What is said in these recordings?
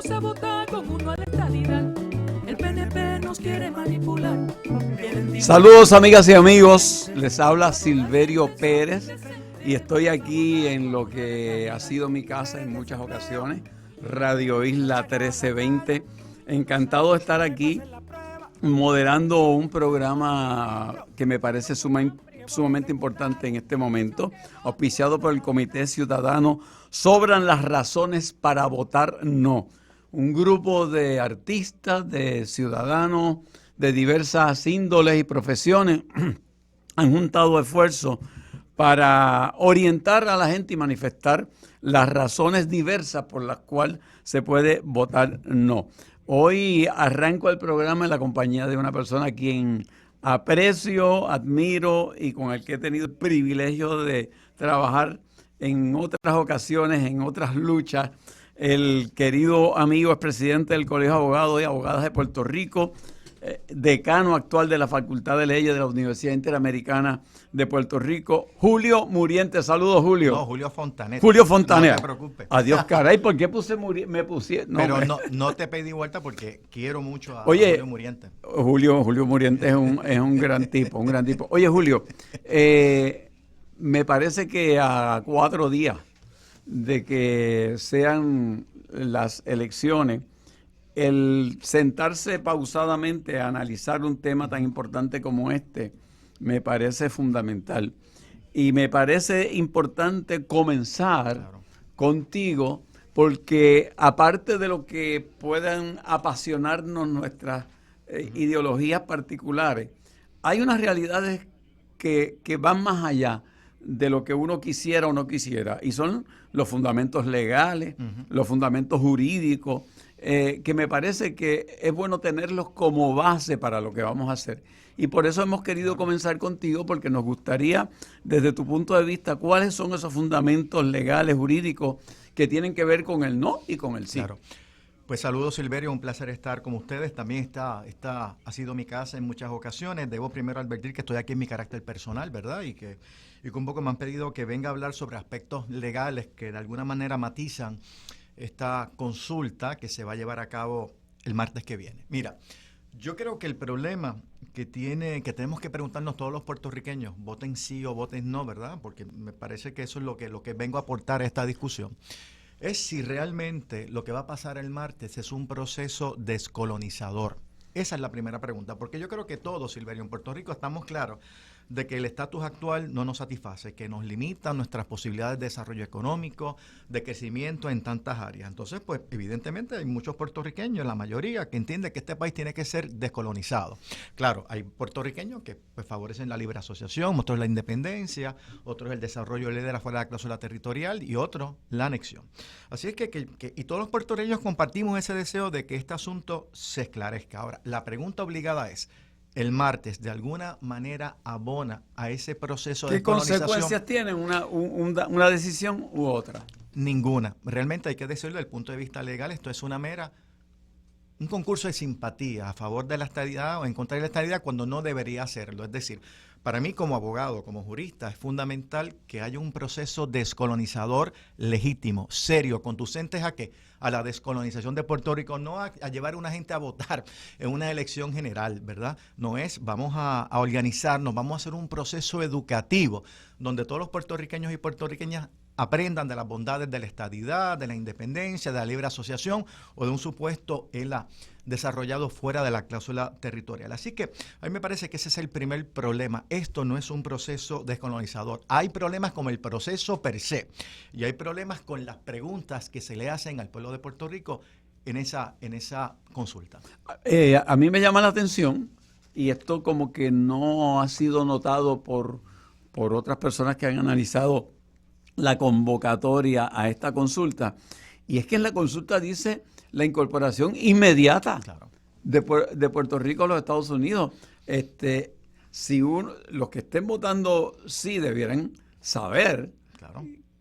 vamos a votar con uno a la estadidad. El PNP nos quiere manipular. Saludos amigas y amigos, les habla Silverio Pérez y estoy aquí en lo que ha sido mi casa en muchas ocasiones, Radio Isla 1320. Encantado de estar aquí moderando un programa que me parece sumamente importante en este momento, auspiciado por el Comité Ciudadano Sobran las razones para votar no. Un grupo de artistas, de ciudadanos de diversas índoles y profesiones han juntado esfuerzos para orientar a la gente y manifestar las razones diversas por las cuales se puede votar no. Hoy arranco el programa en la compañía de una persona a quien aprecio, admiro y con el que he tenido el privilegio de trabajar en otras ocasiones, en otras luchas. El querido amigo expresidente del Colegio de Abogados y Abogadas de Puerto Rico, decano actual de la Facultad de Leyes de la Universidad Interamericana de Puerto Rico, Julio Muriente. Saludos, Julio. No, Julio Fontanet. Julio Fontanet. No te preocupes. Adiós, caray, ¿por qué me puse? No, pero no te pedí vuelta porque quiero mucho a Oye, Julio Muriente. Julio Muriente es un gran tipo, un gran tipo. Oye, Julio, me parece que a 4 días de que sean las elecciones, el sentarse pausadamente a analizar un tema tan importante como este me parece fundamental. Y me parece importante comenzar contigo porque aparte de lo que puedan apasionarnos nuestras ideologías particulares, hay unas realidades que van más allá de lo que uno quisiera o no quisiera, y son los fundamentos legales, los fundamentos jurídicos, que me parece que es bueno tenerlos como base para lo que vamos a hacer. Y por eso hemos querido comenzar contigo, porque nos gustaría, desde tu punto de vista, cuáles son esos fundamentos legales, jurídicos, que tienen que ver con el no y con el sí. Claro. Pues saludos, Silverio, un placer estar con ustedes. También ha sido mi casa en muchas ocasiones. Debo primero advertir que estoy aquí en mi carácter personal, ¿verdad? Y que un poco me han pedido que venga a hablar sobre aspectos legales que de alguna manera matizan esta consulta que se va a llevar a cabo el martes que viene. Mira, yo creo que el problema que tenemos que preguntarnos todos los puertorriqueños, voten sí o voten no, ¿verdad? Porque me parece que eso es lo que vengo a aportar a esta discusión. Es si realmente lo que va a pasar el martes es un proceso descolonizador. Esa es la primera pregunta, porque yo creo que todos, Silverio, en Puerto Rico estamos claros de que el estatus actual no nos satisface, que nos limita nuestras posibilidades de desarrollo económico, de crecimiento en tantas áreas. Entonces, pues evidentemente hay muchos puertorriqueños, la mayoría, que entienden que este país tiene que ser descolonizado. Claro, hay puertorriqueños que pues, favorecen la libre asociación, otros la independencia, otros el desarrollo de fuera de la cláusula territorial y otros la anexión. Así es que y todos los puertorriqueños compartimos ese deseo de que este asunto se esclarezca. Ahora, la pregunta obligada es, el martes de alguna manera abona a ese proceso de colonización. ¿Qué consecuencias tiene una decisión u otra? Ninguna. Realmente hay que decirlo desde el punto de vista legal, esto es un concurso de simpatía a favor de la estadidad o en contra de la estadidad cuando no debería hacerlo. Es decir, para mí como abogado, como jurista, es fundamental que haya un proceso descolonizador legítimo, serio, conducentes a ¿qué? A la descolonización de Puerto Rico, no a llevar a una gente a votar en una elección general, ¿verdad? No es, vamos a organizarnos, vamos a hacer un proceso educativo donde todos los puertorriqueños y puertorriqueñas aprendan de las bondades de la estadidad, de la independencia, de la libre asociación o de un supuesto ELA desarrollado fuera de la cláusula territorial. Así que a mí me parece que ese es el primer problema. Esto no es un proceso descolonizador. Hay problemas con el proceso per se y hay problemas con las preguntas que se le hacen al pueblo de Puerto Rico en esa consulta. A mí me llama la atención, y esto como que no ha sido notado por otras personas que han analizado la convocatoria a esta consulta, y es que en la consulta dice la incorporación inmediata de Puerto Rico a los Estados Unidos. Los que estén votando sí debieran saber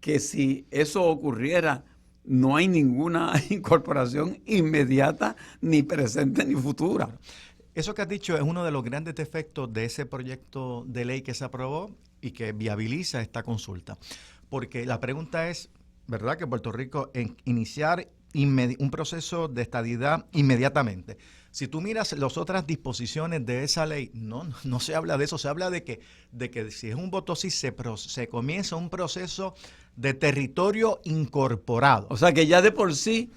que si eso ocurriera, no hay ninguna incorporación inmediata, ni presente ni futura. Eso que has dicho es uno de los grandes defectos de ese proyecto de ley que se aprobó y que viabiliza esta consulta. Porque la pregunta es, ¿verdad?, que Puerto Rico iniciar un proceso de estadidad inmediatamente. Si tú miras las otras disposiciones de esa ley, no se habla de eso, se habla de que si es un voto sí, se comienza un proceso de territorio incorporado. O sea que ya de por sí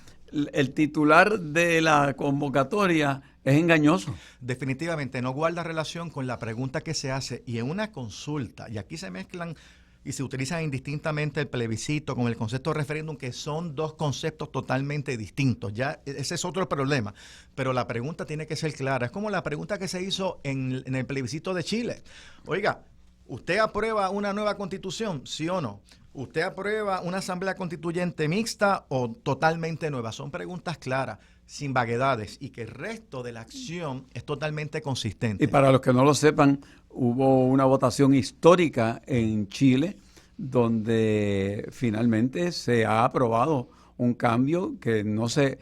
el titular de la convocatoria es engañoso. Definitivamente no guarda relación con la pregunta que se hace, y en una consulta, y aquí se mezclan y se utilizan indistintamente el plebiscito con el concepto de referéndum, que son dos conceptos totalmente distintos. Ya ese es otro problema, pero la pregunta tiene que ser clara. Es como la pregunta que se hizo en el plebiscito de Chile. Oiga, ¿usted aprueba una nueva constitución, sí o no? ¿Usted aprueba una asamblea constituyente mixta o totalmente nueva? Son preguntas claras, sin vaguedades, y que el resto de la acción es totalmente consistente. Y para los que no lo sepan, hubo una votación histórica en Chile donde finalmente se ha aprobado un cambio que no se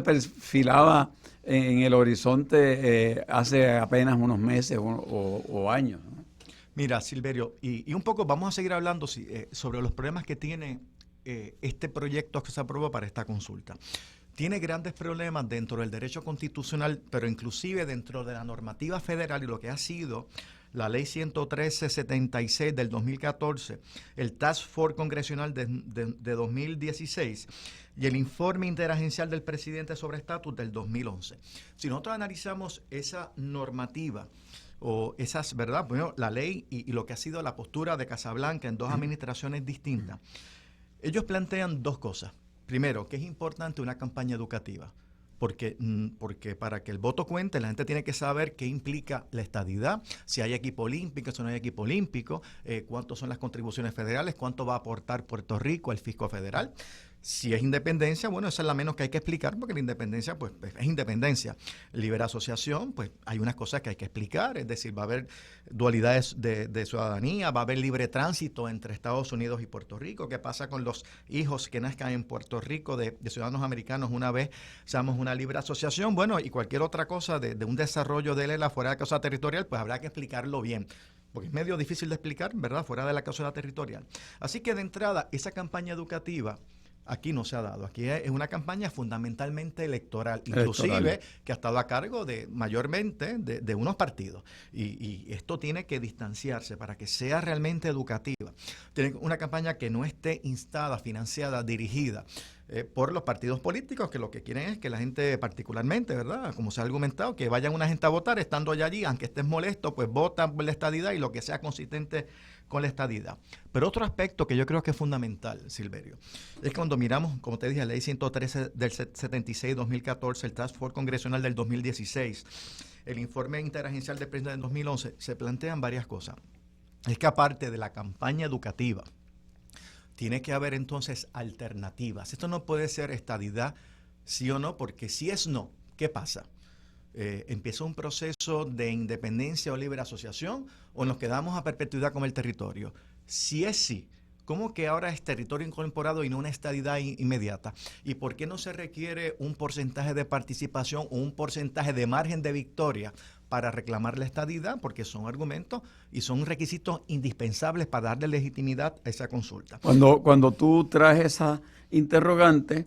perfilaba en el horizonte hace apenas unos meses o años, ¿no? Mira, Silverio, y un poco vamos a seguir hablando sobre los problemas que tiene este proyecto que se aprobó para esta consulta. Tiene grandes problemas dentro del derecho constitucional, pero inclusive dentro de la normativa federal y lo que ha sido la ley 113-76 del 2014, el Task Force Congresional de 2016 y el informe interagencial del presidente sobre estatus del 2011. Si nosotros analizamos esa normativa o esas, ¿verdad? Bueno, la ley y lo que ha sido la postura de Casablanca en dos administraciones distintas, ellos plantean dos cosas. Primero, que es importante una campaña educativa, porque para que el voto cuente, la gente tiene que saber qué implica la estadidad, si hay equipo olímpico, si no hay equipo olímpico, cuántas son las contribuciones federales, cuánto va a aportar Puerto Rico al fisco federal. Si es independencia, bueno, esa es la menos que hay que explicar, porque la independencia, pues es independencia. Libre asociación, pues hay unas cosas que hay que explicar, es decir, va a haber dualidades de ciudadanía, va a haber libre tránsito entre Estados Unidos y Puerto Rico. ¿Qué pasa con los hijos que nazcan en Puerto Rico de ciudadanos americanos una vez seamos una libre asociación? Bueno, y cualquier otra cosa de un desarrollo de la fuera de la causa territorial, pues habrá que explicarlo bien, porque es medio difícil de explicar, ¿verdad?, fuera de la causa territorial. Así que de entrada, esa campaña educativa aquí no se ha dado. Aquí es una campaña fundamentalmente electoral, inclusive que ha estado a cargo de mayormente de unos partidos. Y esto tiene que distanciarse para que sea realmente educativa. Tiene una campaña que no esté instada, financiada, dirigida por los partidos políticos, que lo que quieren es que la gente, particularmente, ¿verdad?, como se ha argumentado, que vayan una gente a votar, estando allí, aunque estés molesto, pues vota por la estadidad y lo que sea consistente con la estadidad. Pero otro aspecto que yo creo que es fundamental, Silverio, es cuando miramos, como te dije, la ley 113 del 76-2014, el Task Force Congresional del 2016, el informe interagencial del presidente del 2011, se plantean varias cosas. Es que aparte de la campaña educativa, tiene que haber entonces alternativas. Esto no puede ser estadidad, sí o no, porque si es no, ¿qué pasa? ¿Empieza un proceso de independencia o libre asociación o nos quedamos a perpetuidad con el territorio? Si es sí, ¿cómo que ahora es territorio incorporado y no una estadidad inmediata? ¿Y por qué no se requiere un porcentaje de participación o un porcentaje de margen de victoria para reclamar la estadidad? Porque son argumentos y son requisitos indispensables para darle legitimidad a esa consulta. Cuando tú traes esa interrogante,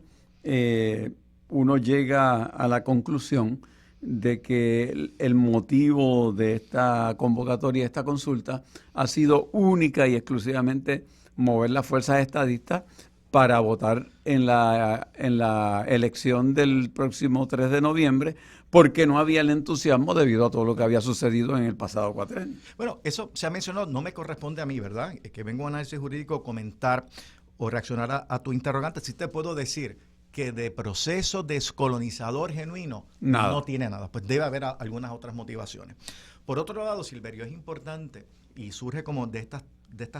uno llega a la conclusión de que el motivo de esta convocatoria, de esta consulta, ha sido única y exclusivamente mover las fuerzas estadistas para votar en la elección del próximo 3 de noviembre, porque no había el entusiasmo debido a todo lo que había sucedido en el pasado cuatrenio. Bueno, eso se ha mencionado, no me corresponde a mí, ¿verdad?, que vengo a un análisis jurídico, comentar o reaccionar a tu interrogante. Sí te puedo decir que de proceso descolonizador genuino no tiene nada, pues debe haber algunas otras motivaciones. Por otro lado, Silverio, es importante, y surge como de estas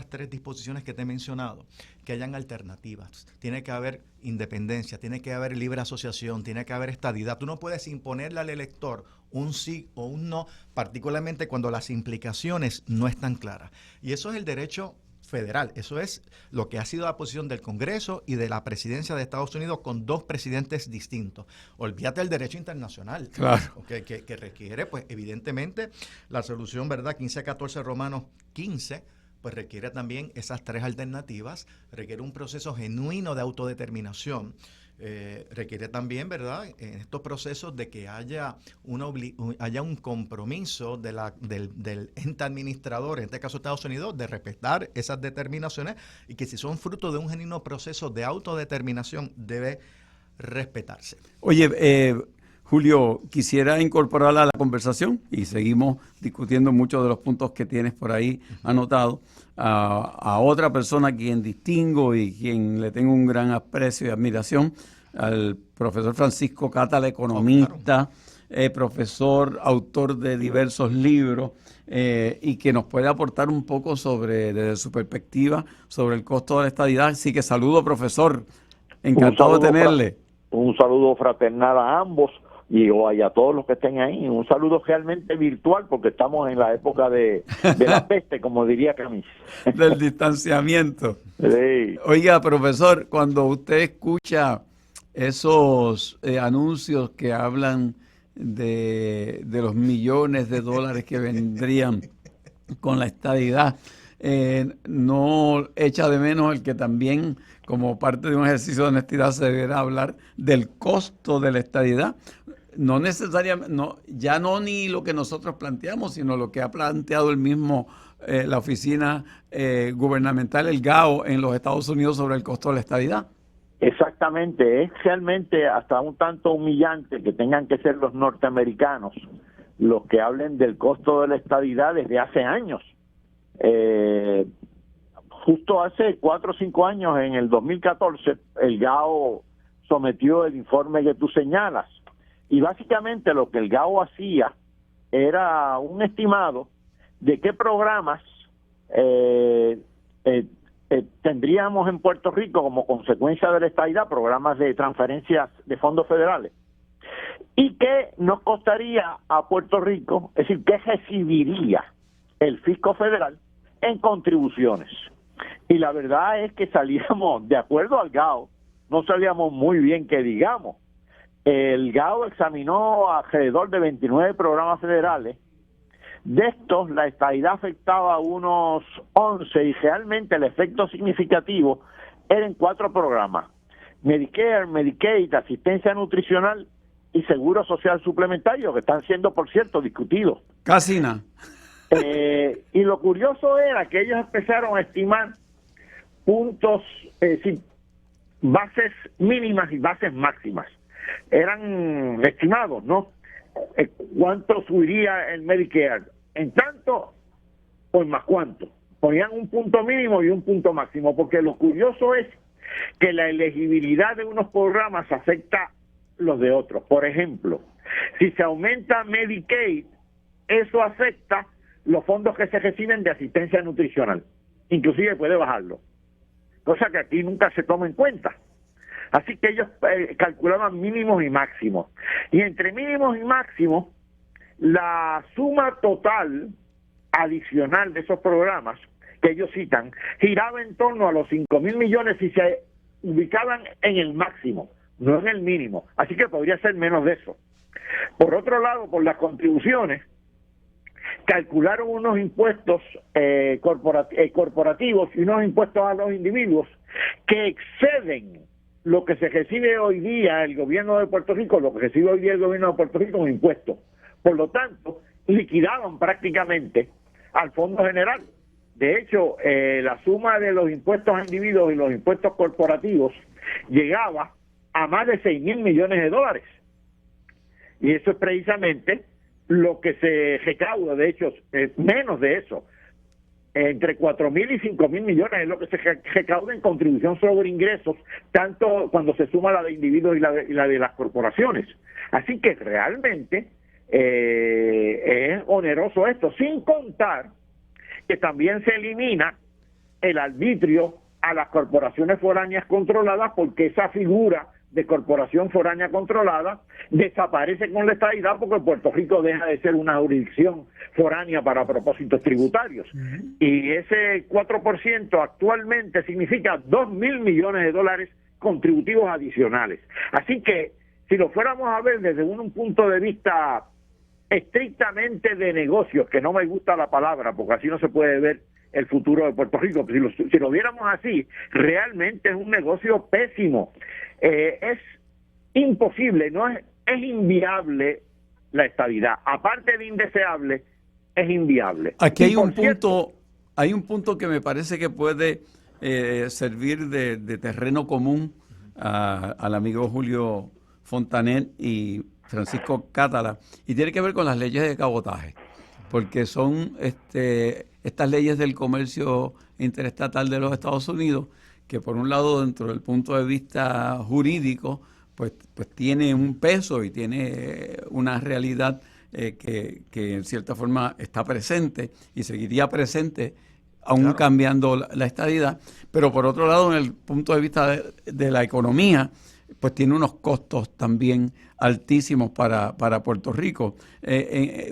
tres disposiciones que te he mencionado, que hayan alternativas. Tiene que haber independencia, tiene que haber libre asociación, tiene que haber estadidad. Tú no puedes imponerle al elector un sí o un no, particularmente cuando las implicaciones no están claras. Y eso es el derecho federal. Eso es lo que ha sido la posición del Congreso y de la presidencia de Estados Unidos con dos presidentes distintos. Olvídate del derecho internacional, claro, que requiere, pues evidentemente, la resolución, ¿verdad?, 1514 Romanos 15, pues requiere también esas tres alternativas, requiere un proceso genuino de autodeterminación, requiere también, ¿verdad?, en estos procesos de que haya haya un compromiso del ente administrador, en este caso Estados Unidos, de respetar esas determinaciones y que si son fruto de un genuino proceso de autodeterminación debe respetarse. Oye, Julio, quisiera incorporar a la conversación y seguimos discutiendo muchos de los puntos que tienes por ahí anotados a otra persona a quien distingo y quien le tengo un gran aprecio y admiración, al profesor Francisco Catala, economista, profesor, autor de diversos libros y que nos puede aportar un poco desde su perspectiva sobre el costo de la estadidad. Así que saludo, profesor, encantado de tenerle. Un saludo fraternal a ambos y a todos los que estén ahí. Un saludo realmente virtual porque estamos en la época de la peste, como diría Camus. Del distanciamiento. Sí. Oiga, profesor, cuando usted escucha esos anuncios que hablan de los millones de dólares que vendrían con la estadidad, no echa de menos el que también, como parte de un ejercicio de honestidad, se deberá hablar del costo de la estadidad. No necesariamente, ya no ni lo que nosotros planteamos, sino lo que ha planteado el mismo la oficina gubernamental, el GAO, en los Estados Unidos sobre el costo de la estadidad. Exactamente, es realmente hasta un tanto humillante que tengan que ser los norteamericanos los que hablen del costo de la estadidad desde hace años. Justo hace 4 o 5 años, en el 2014, el GAO sometió el informe que tú señalas. Y básicamente lo que el GAO hacía era un estimado de qué programas tendríamos en Puerto Rico como consecuencia de la estadidad, programas de transferencias de fondos federales, y qué nos costaría a Puerto Rico, es decir, qué recibiría el fisco federal en contribuciones. Y la verdad es que salíamos, de acuerdo al GAO, no salíamos muy bien que digamos. El GAO examinó alrededor de 29 programas federales. De estos, la estadidad afectaba a unos 11 y realmente el efecto significativo era en 4 programas: Medicare, Medicaid, asistencia nutricional y seguro social suplementario, que están siendo, por cierto, discutidos. Casi nada. Y lo curioso era que ellos empezaron a estimar puntos, bases mínimas y bases máximas. Eran estimados, ¿no? ¿Cuánto subiría el Medicare? En tanto, pues más cuánto. Ponían un punto mínimo y un punto máximo, porque lo curioso es que la elegibilidad de unos programas afecta los de otros. Por ejemplo, si se aumenta Medicaid, eso afecta los fondos que se reciben de asistencia nutricional. Inclusive puede bajarlo, cosa que aquí nunca se toma en cuenta. Así que ellos calculaban mínimos y máximos. Y entre mínimos y máximos, la suma total adicional de esos programas que ellos citan giraba en torno a los 5,000 millones si se ubicaban en el máximo, no en el mínimo. Así que podría ser menos de eso. Por otro lado, por las contribuciones, calcularon unos impuestos corporativos y unos impuestos a los individuos que exceden lo que se recibe hoy día el gobierno de Puerto Rico, lo que recibe hoy día el gobierno de Puerto Rico como impuestos. Por lo tanto, liquidaban prácticamente al Fondo General. De hecho, la suma de los impuestos a individuos y los impuestos corporativos llegaba a más de 6,000 millones de dólares. Y eso es precisamente lo que se recauda. De hecho, menos de eso. Entre 4,000 y 5,000 millones es lo que se recauda en contribución sobre ingresos, tanto cuando se suma la de individuos y la de las corporaciones. Así que realmente es oneroso esto, sin contar que también se elimina el arbitrio a las corporaciones foráneas controladas, porque esa figura de corporación foránea controlada desaparece con la estadidad, porque Puerto Rico deja de ser una jurisdicción foránea para propósitos tributarios. Y ese 4% actualmente significa 2,000 millones de dólares contributivos adicionales. Así que si lo fuéramos a ver desde un punto de vista estrictamente de negocios, que no me gusta la palabra porque así no se puede ver el futuro de Puerto Rico, si lo viéramos así, realmente es un negocio pésimo. Es imposible, es inviable la estadidad. Aparte de indeseable, es inviable. Aquí hay Y por un punto, hay un punto que me parece que puede servir de terreno común al amigo Julio Fontanet y Francisco Cátala, y tiene que ver con las leyes de cabotaje, porque son estas leyes del comercio interestatal de los Estados Unidos, que por un lado, dentro del punto de vista jurídico, pues tiene un peso y tiene una realidad que en cierta forma está presente y seguiría presente aún claro, cambiando la estadidad, pero por otro lado, en el punto de vista de la economía, pues tiene unos costos también altísimos para Puerto Rico.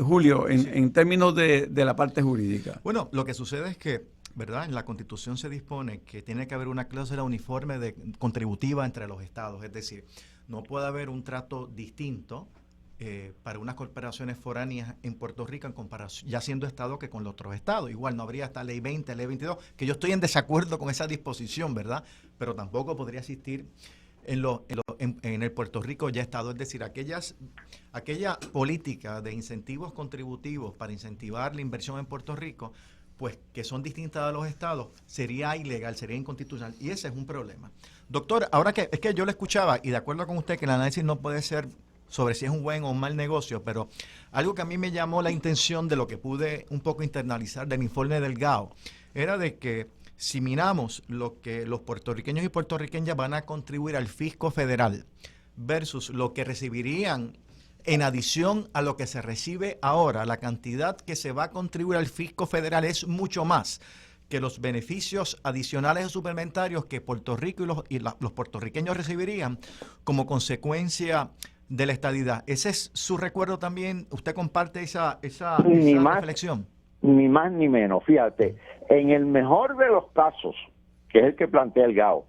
Julio, sí, en términos de la parte jurídica. Bueno, lo que sucede es que, ¿verdad? En la Constitución se dispone que tiene que haber una cláusula uniforme contributiva entre los estados, es decir, no puede haber un trato distinto para unas corporaciones foráneas en Puerto Rico en comparación, ya siendo estado, que con los otros estados. Igual no habría esta ley 20, ley 22, que yo estoy en desacuerdo con esa disposición, ¿verdad? Pero tampoco podría existir en el Puerto Rico ya estado, es decir, aquella política de incentivos contributivos para incentivar la inversión en Puerto Rico, pues que son distintas a los estados, sería ilegal, sería inconstitucional, y ese es un problema. Doctor, ahora que es que yo le escuchaba, y de acuerdo con usted que el análisis no puede ser sobre si es un buen o un mal negocio, pero algo que a mí me llamó la atención de lo que pude un poco internalizar del informe del GAO, era de que si miramos lo que los puertorriqueños y puertorriqueñas van a contribuir al fisco federal versus lo que recibirían en adición a lo que se recibe ahora, la cantidad que se va a contribuir al fisco federal es mucho más que los beneficios adicionales o suplementarios que Puerto Rico los puertorriqueños recibirían como consecuencia de la estadidad. ¿Ese es su recuerdo también? ¿Usted comparte esa reflexión? Ni más ni menos. Fíjate, en el mejor de los casos, que es el que plantea el GAO,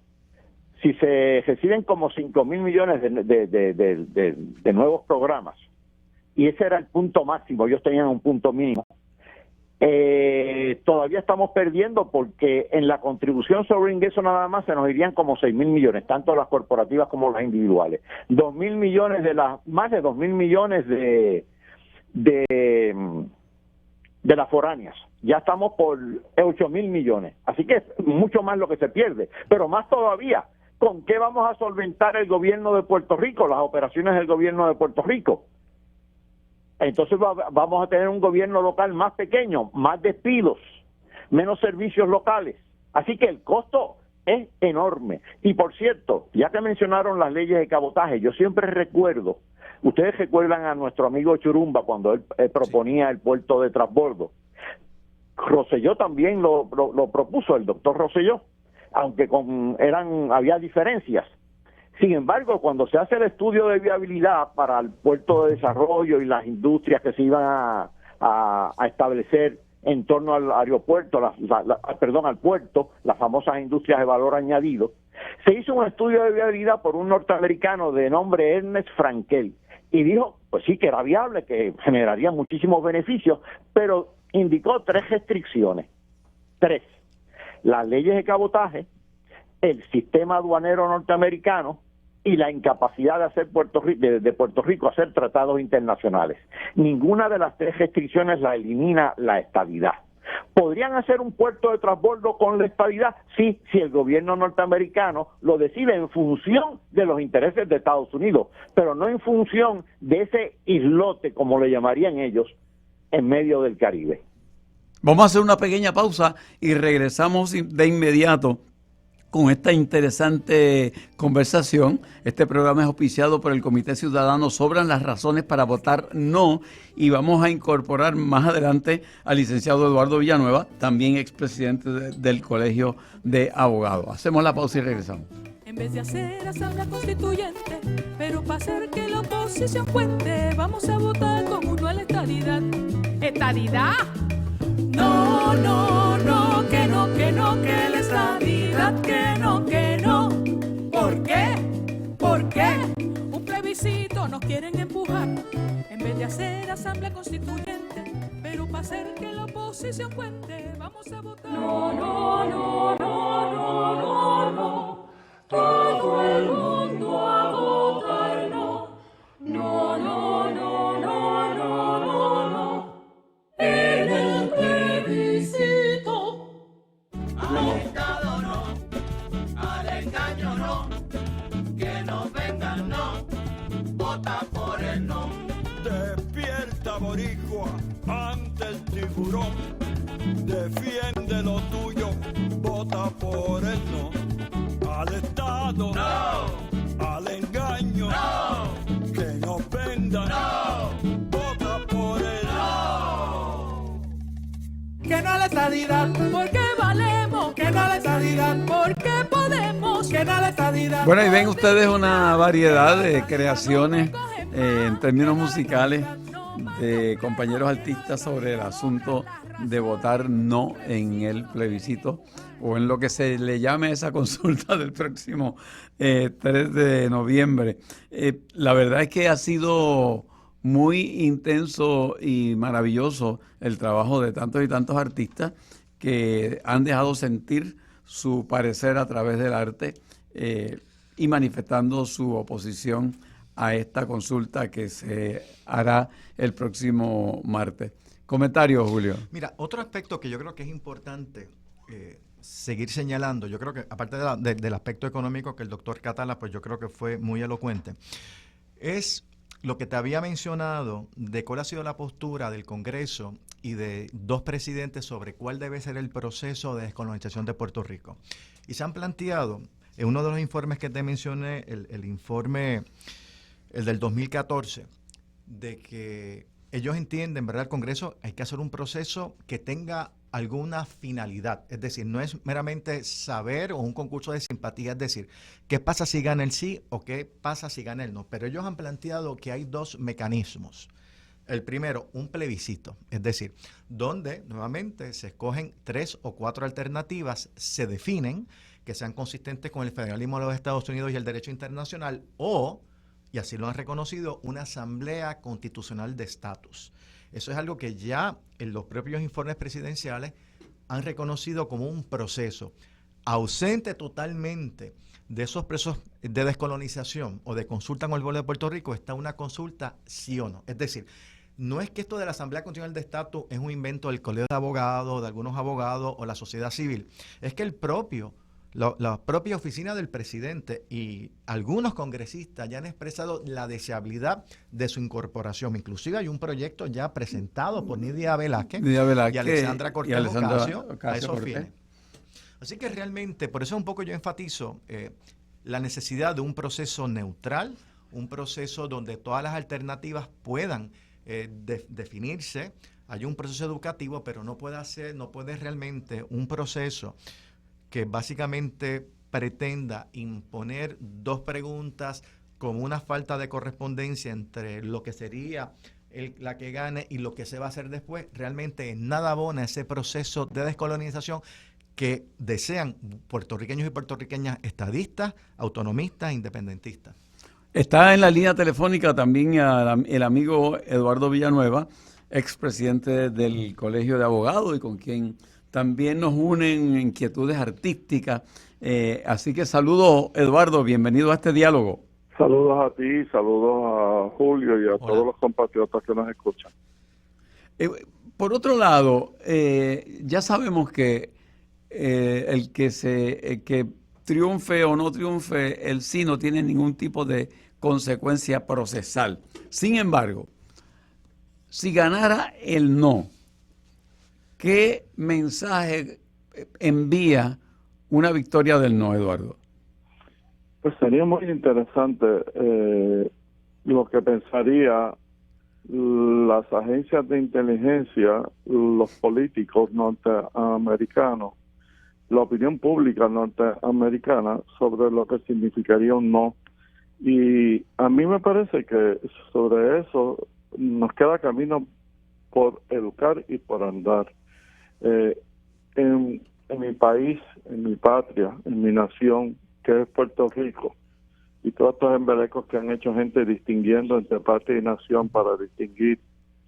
si se reciben como 5,000 millones de nuevos programas, y ese era el punto máximo, ellos tenían un punto mínimo, todavía estamos perdiendo, porque en la contribución sobre ingreso nada más se nos irían como 6,000 millones, tanto las corporativas como las individuales. 2,000 millones más de 2,000 millones de las foráneas. Ya estamos por 8,000 millones. Así que es mucho más lo que se pierde. Pero más todavía, ¿con qué vamos a solventar el gobierno de Puerto Rico, las operaciones del gobierno de Puerto Rico? Entonces vamos a tener un gobierno local más pequeño, más despidos, menos servicios locales. Así que el costo es enorme. Y por cierto, ya que mencionaron las leyes de cabotaje, yo siempre recuerdo, ustedes recuerdan a nuestro amigo Churumba cuando él proponía el puerto de transbordo. Rosselló también lo propuso, el doctor Rosselló, aunque había diferencias. Sin embargo, cuando se hace el estudio de viabilidad para el puerto de desarrollo y las industrias que se iban a establecer en torno al aeropuerto, al puerto, las famosas industrias de valor añadido, se hizo un estudio de viabilidad por un norteamericano de nombre Ernest Frankel, y dijo, pues sí, que era viable, que generaría muchísimos beneficios, pero indicó 3 restricciones. 3. Las leyes de cabotaje, el sistema aduanero norteamericano y la incapacidad de Puerto Rico hacer tratados internacionales. Ninguna de las 3 restricciones la elimina la estadidad. ¿Podrían hacer un puerto de transbordo con la estadidad? Sí, si el gobierno norteamericano lo decide en función de los intereses de Estados Unidos, pero no en función de ese islote, como le llamarían ellos, en medio del Caribe. Vamos a hacer una pequeña pausa y regresamos de inmediato con esta interesante conversación. Este programa es auspiciado por el Comité Ciudadano Sobran las Razones para Votar No, y vamos a incorporar más adelante al licenciado Eduardo Villanueva, también expresidente del Colegio de Abogados. Hacemos la pausa y regresamos. En vez de hacer asamblea constituyente, pero para hacer que la oposición cuente, vamos a votar como uno a la estadidad. ¿Estadidad? No, no, no, que no, que no, que la estadidad, que no, que no. ¿Por qué? ¿Por qué? Un plebiscito nos quieren empujar, en vez de hacer asamblea constituyente, pero para hacer que la oposición cuente, vamos a votar. No, no, no, no, no, no, no. Todo el mundo vota por el no. Despierta, boricua, ante el tiburón. Defiende lo tuyo, vota por el no. Al Estado, no. Al engaño, no. Que nos venda, no. Vota por el no. Que no a la estadidad, porque valemos. Que no a la estadidad, porque podemos. Que no a la estadidad. Bueno, y ven ustedes una variedad de creaciones en términos musicales de compañeros artistas sobre el asunto de votar no en el plebiscito o en lo que se le llame esa consulta del próximo 3 de noviembre. La verdad es que ha sido muy intenso y maravilloso el trabajo de tantos y tantos artistas que han dejado sentir su parecer a través del arte y manifestando su oposición a esta consulta que se hará el próximo martes. Comentario, Julio. Mira, otro aspecto que yo creo que es importante seguir señalando, yo creo que aparte del aspecto económico que el doctor Catala, pues yo creo que fue muy elocuente, es lo que te había mencionado de cuál ha sido la postura del Congreso y de dos presidentes sobre cuál debe ser el proceso de descolonización de Puerto Rico. Y se han planteado, en uno de los informes que te mencioné, el informe, el del 2014, de que ellos entienden, ¿verdad? El Congreso hay que hacer un proceso que tenga alguna finalidad, es decir, no es meramente saber o un concurso de simpatía, es decir, ¿qué pasa si gana el sí o qué pasa si gana el no? Pero ellos han planteado que hay dos mecanismos. El primero, un plebiscito, es decir, donde nuevamente se escogen 3 o 4 alternativas, se definen, que sean consistentes con el federalismo de los Estados Unidos y el derecho internacional, o, y así lo han reconocido, una asamblea constitucional de estatus. Eso es algo que ya en los propios informes presidenciales han reconocido como un proceso ausente totalmente de esos procesos de descolonización o de consulta con el pueblo de Puerto Rico. Está una consulta sí o no. Es decir, no es que esto de la Asamblea Constitucional de Estatus es un invento del Colegio de Abogados, de algunos abogados o la sociedad civil. Es que la propia oficina del presidente y algunos congresistas ya han expresado la deseabilidad de su incorporación. Inclusive hay un proyecto ya presentado por Nidia Velázquez y Alexandra Cortés Ocasio a esos fines. Así que realmente, por eso un poco yo enfatizo la necesidad de un proceso neutral, un proceso donde todas las alternativas puedan definirse. Hay un proceso educativo, pero no puede realmente un proceso que básicamente pretenda imponer dos preguntas con una falta de correspondencia entre lo que sería la que gane y lo que se va a hacer después. Realmente nada abona ese proceso de descolonización que desean puertorriqueños y puertorriqueñas estadistas, autonomistas, independentistas. Está en la línea telefónica también el amigo Eduardo Villanueva, expresidente del Colegio de Abogados y con quien también nos unen inquietudes artísticas. Así que saludos, Eduardo, bienvenido a este diálogo. Saludos a ti, saludos a Julio y a todos los compatriotas que nos escuchan. Por otro lado, ya sabemos que el que triunfe o no triunfe el sí no tiene ningún tipo de consecuencia procesal. Sin embargo, si ganara el no, ¿qué mensaje envía una victoria del no, Eduardo? Pues sería muy interesante lo que pensaría las agencias de inteligencia, los políticos norteamericanos, la opinión pública norteamericana sobre lo que significaría un no. Y a mí me parece que sobre eso nos queda camino por educar y por andar. En mi país, en mi patria, en mi nación, que es Puerto Rico, y todos estos embelecos que han hecho gente distinguiendo entre patria y nación para distinguir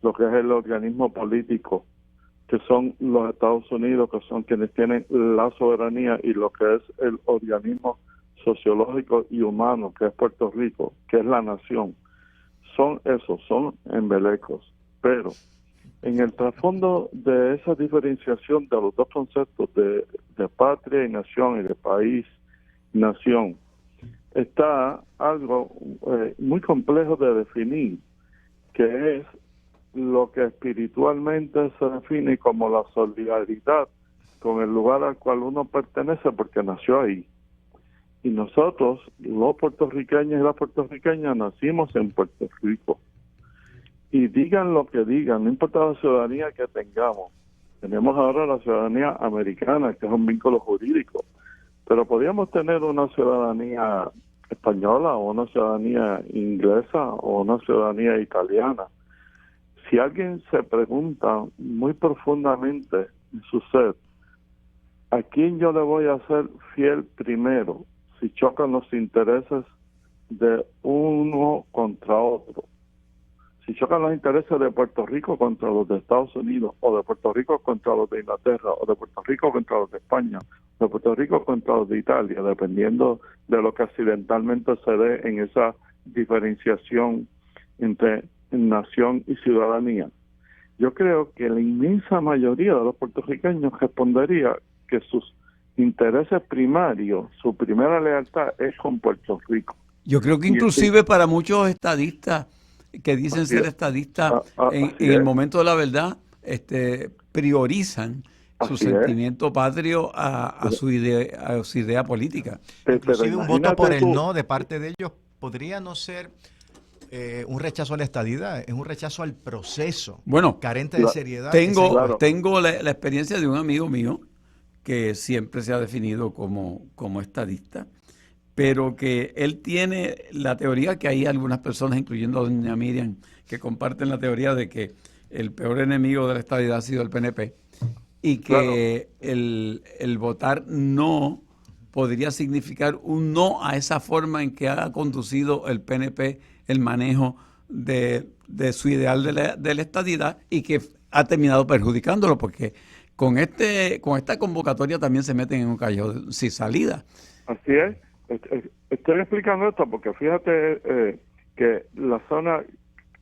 lo que es el organismo político, que son los Estados Unidos, que son quienes tienen la soberanía, y lo que es el organismo sociológico y humano, que es Puerto Rico, que es la nación. Son embelecos. Pero en el trasfondo de esa diferenciación de los dos conceptos de patria y nación y de país, nación, está algo muy complejo de definir, que es lo que espiritualmente se define como la solidaridad con el lugar al cual uno pertenece porque nació ahí. Y nosotros, los puertorriqueños y las puertorriqueñas, nacimos en Puerto Rico. Y digan lo que digan, no importa la ciudadanía que tengamos. Tenemos ahora la ciudadanía americana, que es un vínculo jurídico. Pero podríamos tener una ciudadanía española o una ciudadanía inglesa o una ciudadanía italiana. Si alguien se pregunta muy profundamente en su ser, ¿a quién yo le voy a ser fiel primero si chocan los intereses de uno contra otro? Si chocan los intereses de Puerto Rico contra los de Estados Unidos, o de Puerto Rico contra los de Inglaterra, o de Puerto Rico contra los de España, o de Puerto Rico contra los de Italia, dependiendo de lo que accidentalmente se dé en esa diferenciación entre nación y ciudadanía. Yo creo que la inmensa mayoría de los puertorriqueños respondería que sus intereses primarios, su primera lealtad es con Puerto Rico. Yo creo que inclusive para muchos estadistas que dicen ser estadistas en el momento de la verdad, priorizan su sentimiento patrio a su idea política. Inclusive un voto por el no de parte de ellos podría no ser un rechazo a la estadidad, es un rechazo al proceso, carente de seriedad. Tengo la experiencia de un amigo mío que siempre se ha definido como estadista, pero que él tiene la teoría, que hay algunas personas, incluyendo a doña Miriam, que comparten la teoría de que el peor enemigo de la estadidad ha sido el PNP y que el votar no podría significar un no a esa forma en que ha conducido el PNP el manejo de su ideal de la estadidad y que ha terminado perjudicándolo, porque con esta convocatoria también se meten en un callejón sin salida. Así es. Estoy explicando esto porque fíjate que la zona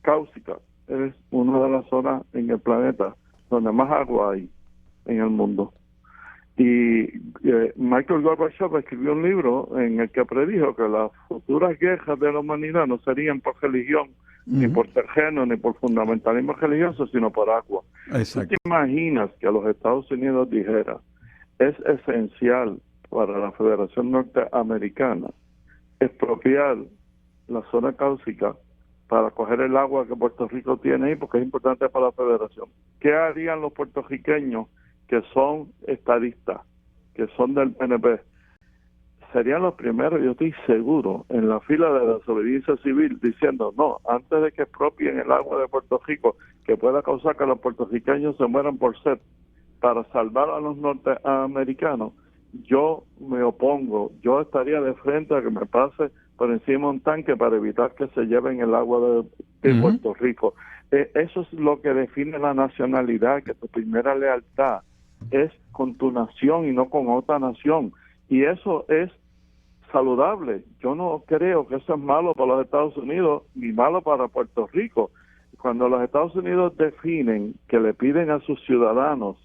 cáusica es una de las zonas en el planeta donde más agua hay en el mundo. Y Michael Gorbachev escribió un libro en el que predijo que las futuras guerras de la humanidad no serían por religión, ni por terreno, ni por fundamentalismo religioso, sino por agua. ¿Tú te imaginas que los Estados Unidos dijera, es esencial para la Federación Norteamericana expropiar la zona cáusica para coger el agua que Puerto Rico tiene ahí porque es importante para la Federación? ¿Qué harían los puertorriqueños que son estadistas, que son del PNP? Serían los primeros, yo estoy seguro, en la fila de la desobediencia civil diciendo, no, antes de que expropien el agua de Puerto Rico, que pueda causar que los puertorriqueños se mueran por sed, para salvar a los norteamericanos, yo me opongo, yo estaría de frente a que me pase por encima un tanque para evitar que se lleven el agua de Puerto Rico. Eso es lo que define la nacionalidad, que tu primera lealtad es con tu nación y no con otra nación. Y eso es saludable. Yo no creo que eso es malo para los Estados Unidos ni malo para Puerto Rico. Cuando los Estados Unidos definen que le piden a sus ciudadanos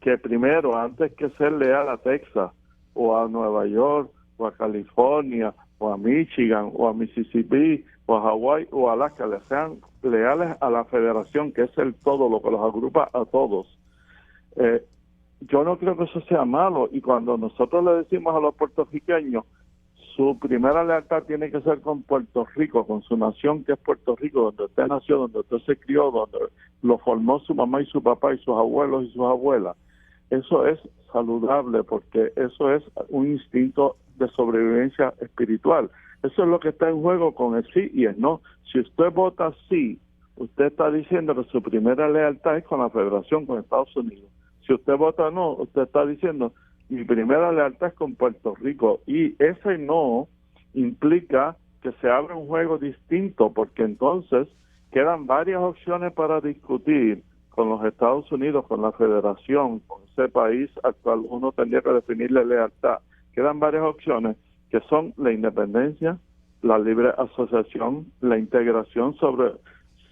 que primero, antes que ser leal a Texas o a Nueva York o a California o a Michigan o a Mississippi o a Hawái o a Alaska, le sean leales a la Federación, que es el todo, lo que los agrupa a todos. Yo no creo que eso sea malo, y cuando nosotros le decimos a los puertorriqueños su primera lealtad tiene que ser con Puerto Rico, con su nación, que es Puerto Rico, donde usted nació, donde usted se crió, donde lo formó su mamá y su papá y sus abuelos y sus abuelas. Eso es saludable porque eso es un instinto de sobrevivencia espiritual. Eso es lo que está en juego con el sí y el no. Si usted vota sí, usted está diciendo que su primera lealtad es con la Federación, con Estados Unidos. Si usted vota no, usted está diciendo mi primera lealtad es con Puerto Rico, y ese no implica que se abre un juego distinto, porque entonces quedan varias opciones para discutir con los Estados Unidos, con la Federación, con ese país al cual uno tendría que definirle lealtad. Quedan varias opciones que son la independencia, la libre asociación, la integración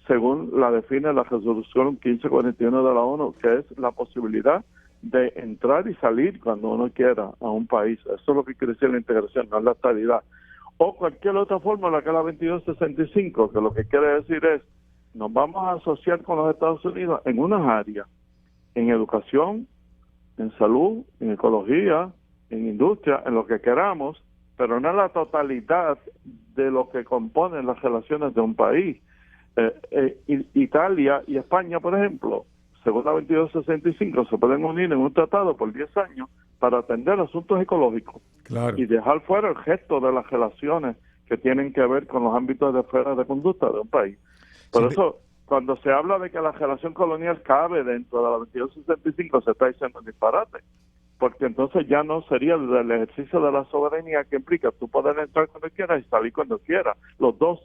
según la define la resolución 1541 de la ONU, que es la posibilidad de entrar y salir cuando uno quiera a un país. Eso es lo que quiere decir la integración, no es la estabilidad. o cualquier otra fórmula que la 2265, que lo que quiere decir es, nos vamos a asociar con los Estados Unidos en unas áreas, en educación, en salud, en ecología, en industria, en lo que queramos, pero no en la totalidad de lo que componen las relaciones de un país. Italia y España, por ejemplo, según la 2265, se pueden unir en un tratado por 10 años para atender asuntos ecológicos. Claro. Y dejar fuera el gesto de las relaciones que tienen que ver con los ámbitos de esfera de conducta de un país. Por eso, cuando se habla de que la relación colonial cabe dentro de la 2265, se está diciendo disparate, porque entonces ya no sería el ejercicio de la soberanía que implica tú poder entrar cuando quieras y salir cuando quieras, los dos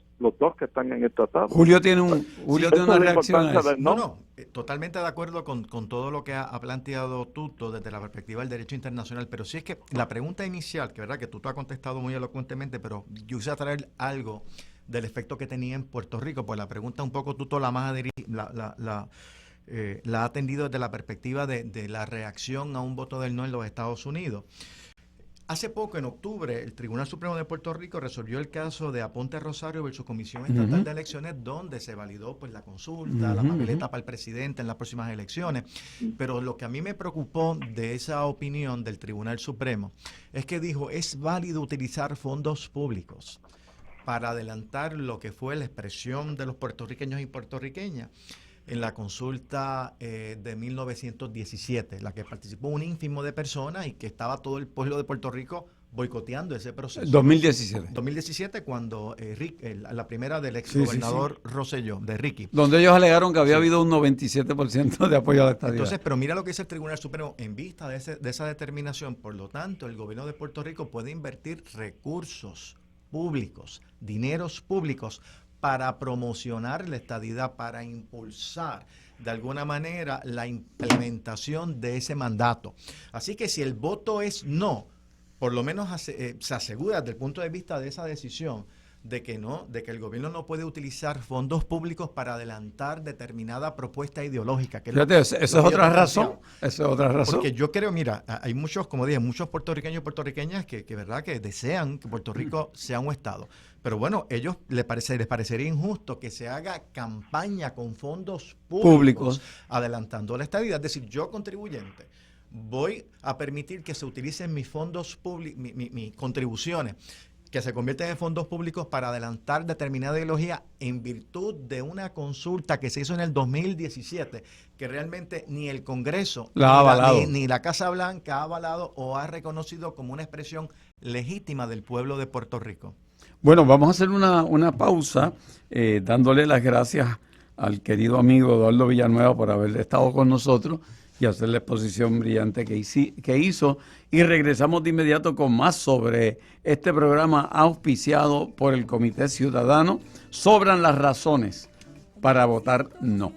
que están en el tratado. Julio tiene una reacción a eso. No, totalmente de acuerdo con todo lo que ha planteado Tuto desde la perspectiva del derecho internacional, pero sí es que la pregunta inicial, que verdad que Tuto ha contestado muy elocuentemente, pero yo quise traer algo del efecto que tenía en Puerto Rico, pues la pregunta un poco Tuto la ha atendido desde la perspectiva de la reacción a un voto del no en los Estados Unidos. Hace poco, en octubre, el Tribunal Supremo de Puerto Rico resolvió el caso de Aponte Rosario versus Comisión Estatal de Elecciones, donde se validó pues la consulta, la papeleta para el presidente en las próximas elecciones. Pero lo que a mí me preocupó de esa opinión del Tribunal Supremo es que dijo, es válido utilizar fondos públicos para adelantar lo que fue la expresión de los puertorriqueños y puertorriqueñas en la consulta de 1917, la que participó un ínfimo de personas y que estaba todo el pueblo de Puerto Rico boicoteando ese proceso. 2017, cuando la primera del ex gobernador Rosselló, de Ricky. Donde ellos alegaron que había habido un 97% de apoyo a la estadidad. Entonces, pero mira lo que dice el Tribunal Supremo en vista de esa determinación. Por lo tanto, el gobierno de Puerto Rico puede invertir recursos públicos, dineros públicos, para promocionar la estadidad, para impulsar de alguna manera la implementación de ese mandato. Así que si el voto es no, por lo menos se asegura desde el punto de vista de esa decisión de que el gobierno no puede utilizar fondos públicos para adelantar determinada propuesta ideológica. Fíjate, esa es otra razón. Esa es otra razón. Porque yo creo, mira, hay muchos, como dije, muchos puertorriqueños y puertorriqueñas que verdad que desean que Puerto Rico sea un estado. Pero bueno, ellos les parecería injusto que se haga campaña con fondos públicos adelantando la estadidad. Es decir, yo contribuyente voy a permitir que se utilicen mis fondos públicos, mis contribuciones, que se convierten en fondos públicos para adelantar determinada ideología en virtud de una consulta que se hizo en el 2017, que realmente ni el Congreso ni la Casa Blanca ha avalado o ha reconocido como una expresión legítima del pueblo de Puerto Rico. Bueno, vamos a hacer una pausa dándole las gracias al querido amigo Eduardo Villanueva por haber estado con nosotros y hacer la exposición brillante que hizo. Y regresamos de inmediato con más sobre este programa auspiciado por el Comité Ciudadano. Sobran las razones para votar no.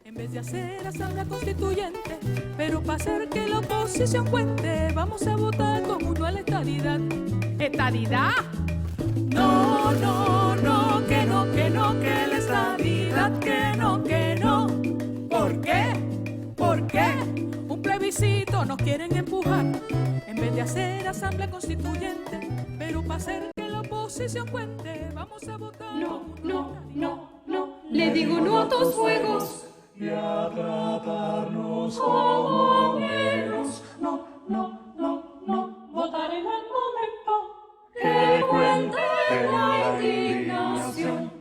En vez de hacer asamblea constituyente, pero para hacer que la oposición cuente, vamos a votar con uno a la estadidad. ¿Estadidad? No, no, no, que no, que no, que la estadidad, que no, que no. ¿Por qué? ¿Por qué? Un plebiscito nos quieren empujar, en vez de hacer asamblea constituyente, pero para hacer que la oposición cuente, vamos a votar. No, no, no, no, le digo no a tus juegos. Y a tratarnos como menos. No, no, no, no, Votar en el momento que cuente la indignación.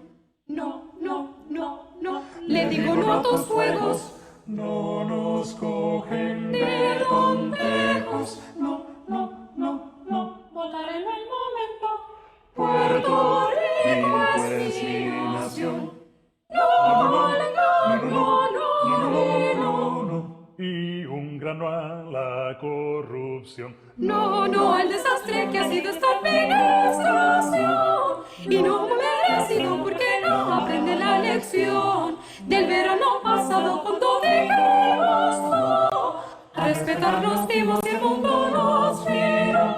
No, no, no, no, le digo no a tus juegos. no nos cogen De pendejos. no, no, no, no, votar en el momento. Puerto Rico es mi nación. No, no, no, no, no. Y un grano a la corrupción. No, no, el desastre que ha sido esta administración. Y no merecido porque no aprende la lección del verano pasado cuando dijimos no. A respetarnos vimos y el mundo nos miró.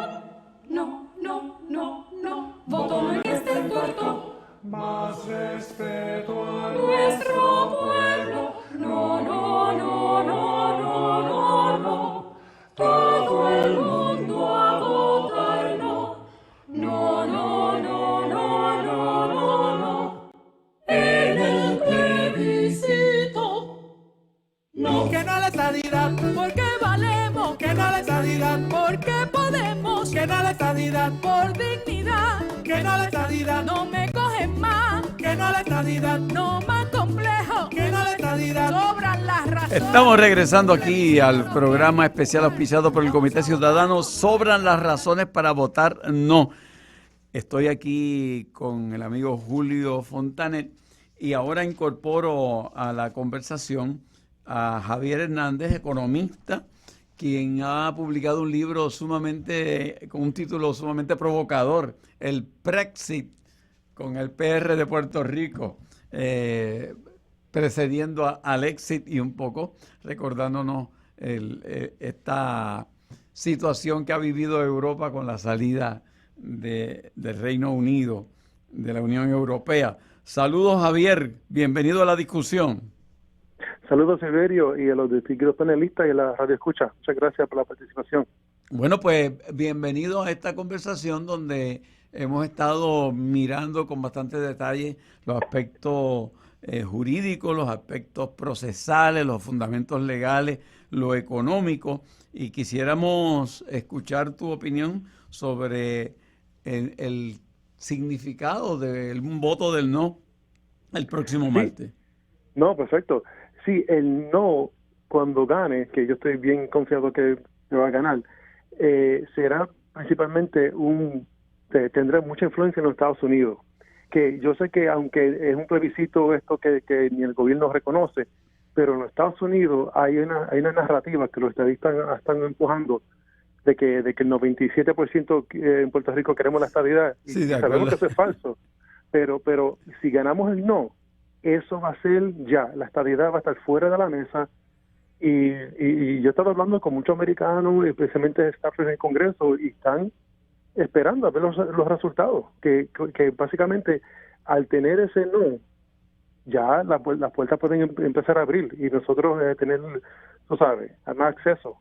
No, no, no, no, voto no en este corto. Más respeto a Nuestro pueblo, no, no, no, no, no, no, no. Todo el mundo a votar no. No, no. estadidad, porque valemos, que no la estadidad, porque podemos, que no la estadidad, por dignidad, que no la estadidad, no me cogen más, que no la estadidad, no más complejo, que no la estadidad, sobran las razones. Estamos regresando aquí al programa especial auspiciado por el Comité Ciudadano. Sobran las razones para votar no. Estoy aquí con el amigo Julio Fontanet y ahora incorporo a la conversación a Javier Hernández, economista, quien ha publicado un libro con un título sumamente provocador, El Brexit con el PR de Puerto Rico, precediendo al exit y un poco recordándonos esta situación que ha vivido Europa con la salida del Reino Unido, de la Unión Europea. Saludos, Javier, bienvenido a la discusión. Saludos, Silverio, y a los distinguidos panelistas y a la radio escucha. Muchas gracias por la participación. Bueno, pues bienvenido a esta conversación donde hemos estado mirando con bastante detalle los aspectos jurídicos, los aspectos procesales, los fundamentos legales, lo económico, y quisiéramos escuchar tu opinión sobre el significado de un voto del no el próximo martes. No, perfecto. Sí, el no, cuando gane, que yo estoy bien confiado que va a ganar, será principalmente tendrá mucha influencia en los Estados Unidos. Que yo sé que aunque es un plebiscito esto que ni el gobierno reconoce, pero en los Estados Unidos hay una narrativa que los estadistas están empujando de que el 97% en Puerto Rico queremos la estabilidad. Sí, y sabemos que eso es falso. Pero si ganamos el no, eso va a ser ya, la estabilidad va a estar fuera de la mesa. Y yo he estado hablando con muchos americanos, especialmente staff en el Congreso, y están esperando a ver los resultados, que básicamente al tener ese no, ya las puertas pueden empezar a abrir y nosotros tener, tú sabes, más acceso.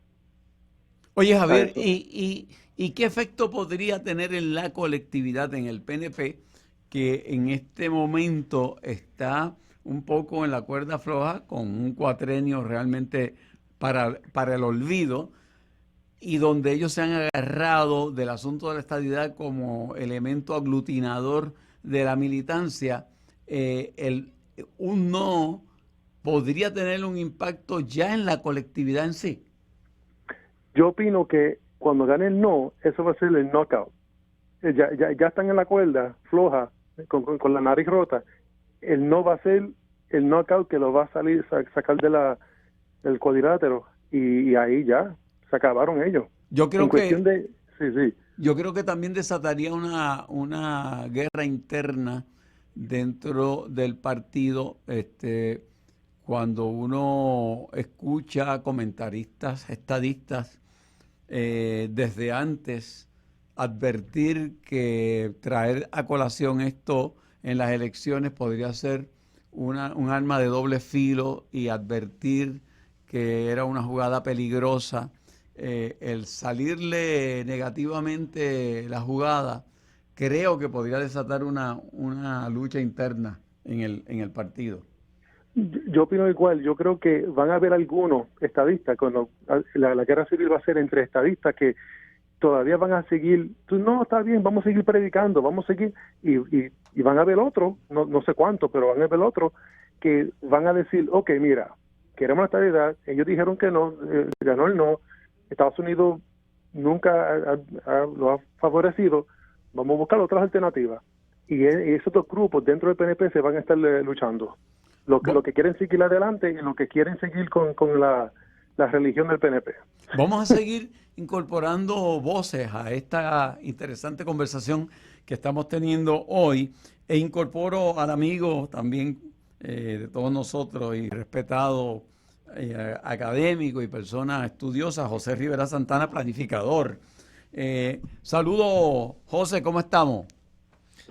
Oye, Javier, ¿y qué efecto podría tener en la colectividad, en el PNP, que en este momento está un poco en la cuerda floja, con un cuatrenio realmente para el olvido, y donde ellos se han agarrado del asunto de la estadidad como elemento aglutinador de la militancia? Un no podría tener un impacto ya en la colectividad en sí. Yo opino que cuando gane el no, eso va a ser el knockout. Ya están en la cuerda floja, con la nariz rota. El no va a ser el knockout que lo va a sacar del cuadrilátero, y ahí ya se acabaron ellos. Yo creo sí. Yo creo que también desataría una guerra interna dentro del partido, cuando uno escucha comentaristas, estadistas, desde antes advertir que traer a colación esto en las elecciones podría ser un arma de doble filo, y advertir que era una jugada peligrosa. El salirle negativamente la jugada, creo que podría desatar una lucha interna en el partido. Yo opino igual. Yo creo que van a haber algunos estadistas, cuando la guerra civil va a ser entre estadistas, que todavía van a seguir, no, está bien, vamos a seguir predicando, vamos a seguir, y van a haber otros, no sé cuántos, pero van a haber otros que van a decir, ok, mira, queremos la estabilidad, ellos dijeron que no, ganó el no, Estados Unidos nunca lo ha favorecido, vamos a buscar otras alternativas. Y esos dos grupos dentro del PNP se van a estar luchando. Lo que quieren seguir adelante y lo que quieren seguir con la religión del PNP. Vamos a seguir incorporando voces a esta interesante conversación que estamos teniendo hoy, e incorporo al amigo también de todos nosotros y respetado académico y persona estudiosa, José Rivera Santana, planificador. Saludos, José, ¿cómo estamos?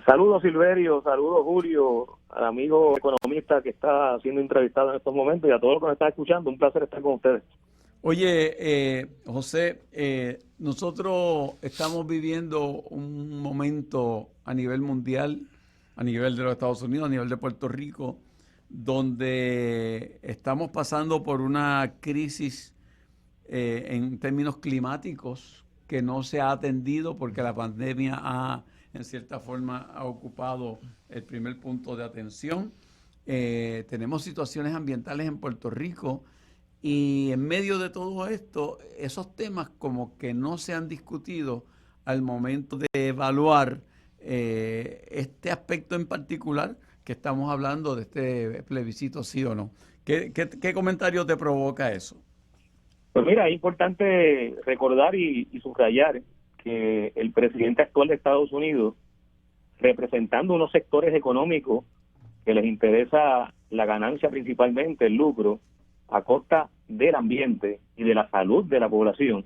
Saludos, Silverio, saludos, Julio, al amigo economista que está siendo entrevistado en estos momentos, y a todos los que nos están escuchando. Un placer estar con ustedes. Oye, José, nosotros estamos viviendo un momento a nivel mundial, a nivel de los Estados Unidos, a nivel de Puerto Rico, donde estamos pasando por una crisis en términos climáticos que no se ha atendido porque la pandemia en cierta forma ha ocupado el primer punto de atención. Tenemos situaciones ambientales en Puerto Rico y en medio de todo esto, esos temas como que no se han discutido al momento de evaluar este aspecto en particular que estamos hablando de este plebiscito, sí o no. ¿Qué comentario te provoca eso? Pues mira, es importante recordar y subrayar que el presidente actual de Estados Unidos, representando unos sectores económicos que les interesa la ganancia principalmente, el lucro, a costa del ambiente y de la salud de la población,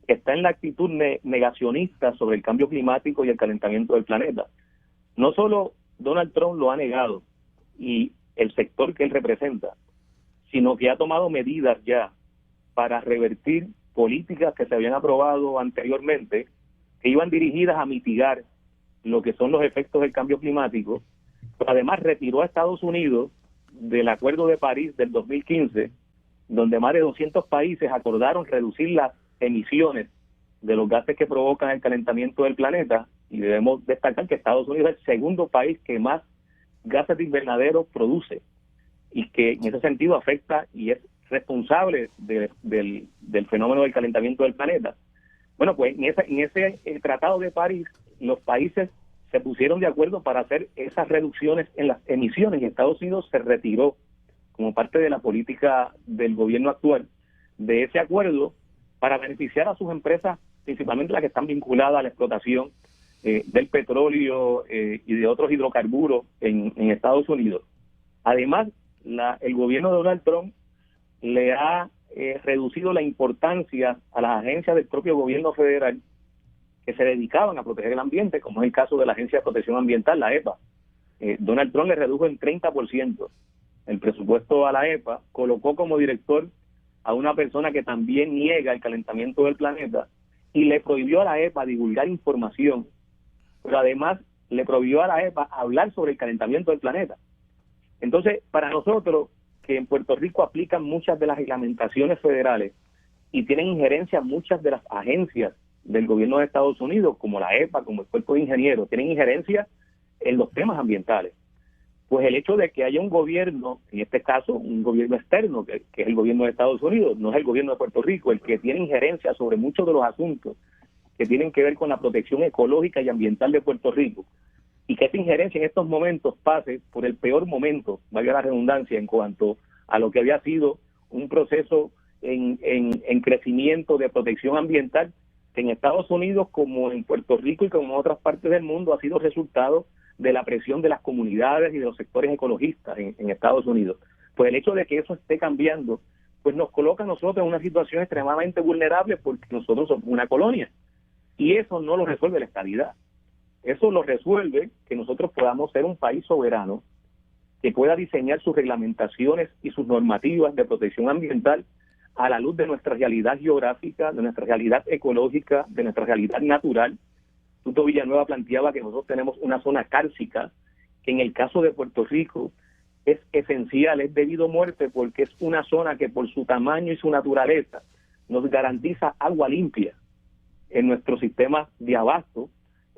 está en la actitud negacionista sobre el cambio climático y el calentamiento del planeta. No solo Donald Trump lo ha negado y el sector que él representa, sino que ha tomado medidas ya para revertir políticas que se habían aprobado anteriormente, que iban dirigidas a mitigar lo que son los efectos del cambio climático, pero además retiró a Estados Unidos del Acuerdo de París del 2015, donde más de 200 países acordaron reducir las emisiones de los gases que provocan el calentamiento del planeta, y debemos destacar que Estados Unidos es el segundo país que más gases de invernadero produce, y que en ese sentido afecta y es responsable del fenómeno del calentamiento del planeta. Bueno, pues en ese Tratado de París, los países se pusieron de acuerdo para hacer esas reducciones en las emisiones, y Estados Unidos se retiró como parte de la política del gobierno actual de ese acuerdo para beneficiar a sus empresas, principalmente las que están vinculadas a la explotación del petróleo y de otros hidrocarburos en Estados Unidos. Además, el gobierno de Donald Trump le ha reducido la importancia a las agencias del propio gobierno federal que se dedicaban a proteger el ambiente, como es el caso de la Agencia de Protección Ambiental, la EPA. Donald Trump le redujo en 30% el presupuesto a la EPA, colocó como director a una persona que también niega el calentamiento del planeta y le prohibió a la EPA divulgar información, pero además le prohibió a la EPA hablar sobre el calentamiento del planeta. Entonces, para nosotros, que en Puerto Rico aplican muchas de las reglamentaciones federales y tienen injerencia muchas de las agencias del gobierno de Estados Unidos, como la EPA, como el Cuerpo de Ingenieros, tienen injerencia en los temas ambientales. Pues el hecho de que haya un gobierno, en este caso un gobierno externo, que es el gobierno de Estados Unidos, no es el gobierno de Puerto Rico, el que tiene injerencia sobre muchos de los asuntos que tienen que ver con la protección ecológica y ambiental de Puerto Rico, y que esa injerencia en estos momentos pase por el peor momento, valga la redundancia, en cuanto a lo que había sido un proceso en crecimiento de protección ambiental, que en Estados Unidos, como en Puerto Rico y como en otras partes del mundo, ha sido resultado de la presión de las comunidades y de los sectores ecologistas en Estados Unidos. Pues el hecho de que eso esté cambiando, pues nos coloca a nosotros en una situación extremadamente vulnerable, porque nosotros somos una colonia, y eso no lo resuelve la estadidad. Eso lo resuelve que nosotros podamos ser un país soberano que pueda diseñar sus reglamentaciones y sus normativas de protección ambiental a la luz de nuestra realidad geográfica, de nuestra realidad ecológica, de nuestra realidad natural. Tuto Villanueva planteaba que nosotros tenemos una zona cárcica, que en el caso de Puerto Rico es esencial, es debido a muerte, porque es una zona que por su tamaño y su naturaleza nos garantiza agua limpia en nuestro sistema de abasto,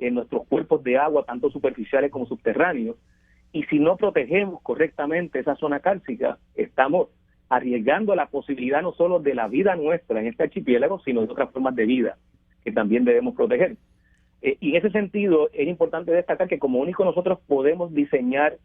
en nuestros cuerpos de agua, tanto superficiales como subterráneos, y si no protegemos correctamente esa zona cárcica, estamos arriesgando la posibilidad no solo de la vida nuestra en este archipiélago, sino de otras formas de vida que también debemos proteger. Y en ese sentido es importante destacar que como único nosotros podemos diseñar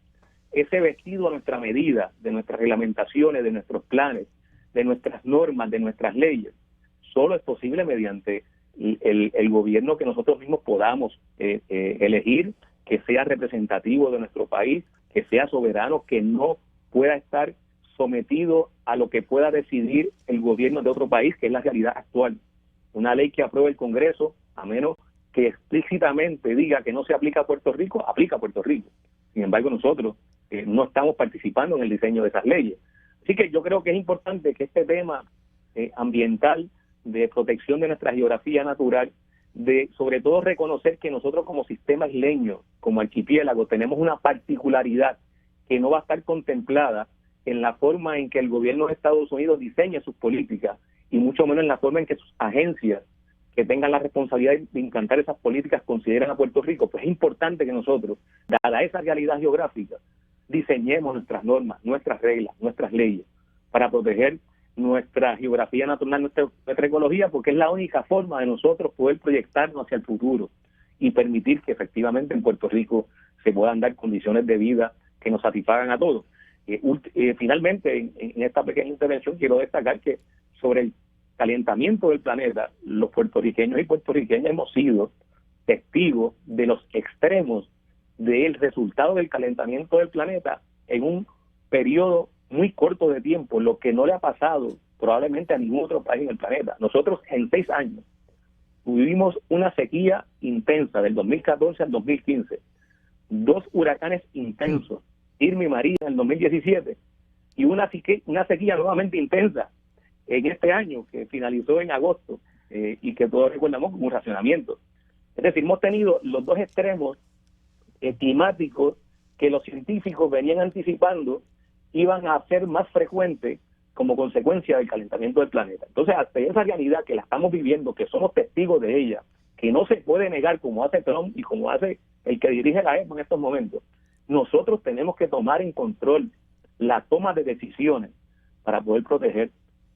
ese vestido a nuestra medida, de nuestras reglamentaciones, de nuestros planes, de nuestras normas, de nuestras leyes. Solo es posible mediante el gobierno que nosotros mismos podamos elegir, que sea representativo de nuestro país, que sea soberano, que no pueda estar sometido a lo que pueda decidir el gobierno de otro país, que es la realidad actual. Una ley que apruebe el Congreso, a menos que explícitamente diga que no se aplica a Puerto Rico, aplica a Puerto Rico. Sin embargo, nosotros no estamos participando en el diseño de esas leyes. Así que yo creo que es importante que este tema ambiental, de protección de nuestra geografía natural, de sobre todo reconocer que nosotros como sistema isleño, como archipiélago, tenemos una particularidad que no va a estar contemplada en la forma en que el gobierno de Estados Unidos diseña sus políticas y mucho menos en la forma en que sus agencias que tengan la responsabilidad de implantar esas políticas consideren a Puerto Rico. Pues es importante que nosotros, dada esa realidad geográfica, diseñemos nuestras normas, nuestras reglas, nuestras leyes para proteger nuestra geografía natural, nuestra ecología, porque es la única forma de nosotros poder proyectarnos hacia el futuro y permitir que efectivamente en Puerto Rico se puedan dar condiciones de vida que nos satisfagan a todos. Finalmente, en esta pequeña intervención quiero destacar que sobre el calentamiento del planeta, los puertorriqueños y puertorriqueñas hemos sido testigos de los extremos del resultado del calentamiento del planeta en un periodo muy corto de tiempo, lo que no le ha pasado probablemente a ningún otro país en el planeta. Nosotros en 6 años tuvimos una sequía intensa del 2014 al 2015, 2 huracanes intensos, Irma y María en el 2017, y una sequía nuevamente intensa en este año que finalizó en agosto y que todos recordamos como un racionamiento. Es decir, hemos tenido los dos extremos climáticos que los científicos venían anticipando iban a ser más frecuentes como consecuencia del calentamiento del planeta. Entonces, hasta esa realidad que la estamos viviendo, que somos testigos de ella, que no se puede negar como hace Trump y como hace el que dirige la EPA en estos momentos, nosotros tenemos que tomar en control la toma de decisiones para poder proteger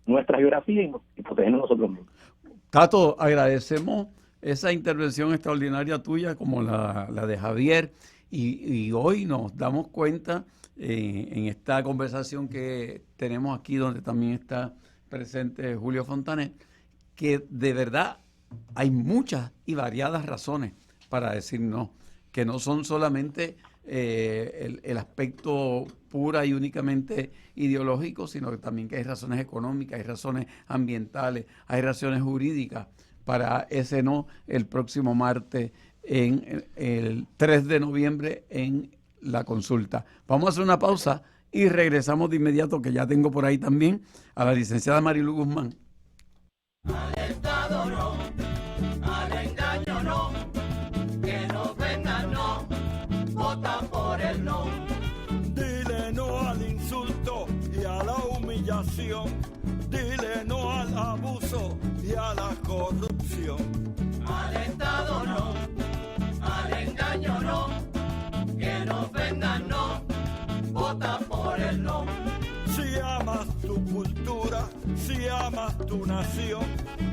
nuestra geografía y protegernos nosotros mismos. Tato, agradecemos esa intervención extraordinaria tuya como la de Javier y hoy nos damos cuenta en esta conversación que tenemos aquí donde también está presente Julio Fontanet, que de verdad hay muchas y variadas razones para decir no, que no son solamente el aspecto pura y únicamente ideológico, sino que también que hay razones económicas, hay razones ambientales, hay razones jurídicas para ese no el próximo martes, en el 3 de noviembre en la consulta. Vamos a hacer una pausa y regresamos de inmediato, que ya tengo por ahí también a la licenciada Marilu Guzmán. Al Estado no, al engaño no, que no vengan no, vota por el no. Dile no al insulto y a la humillación, dile no al abuso y a la corrupción. Al Estado no, al engaño no, que no vengan no, vota por el no. Si amas tu cultura, si amas tu nación,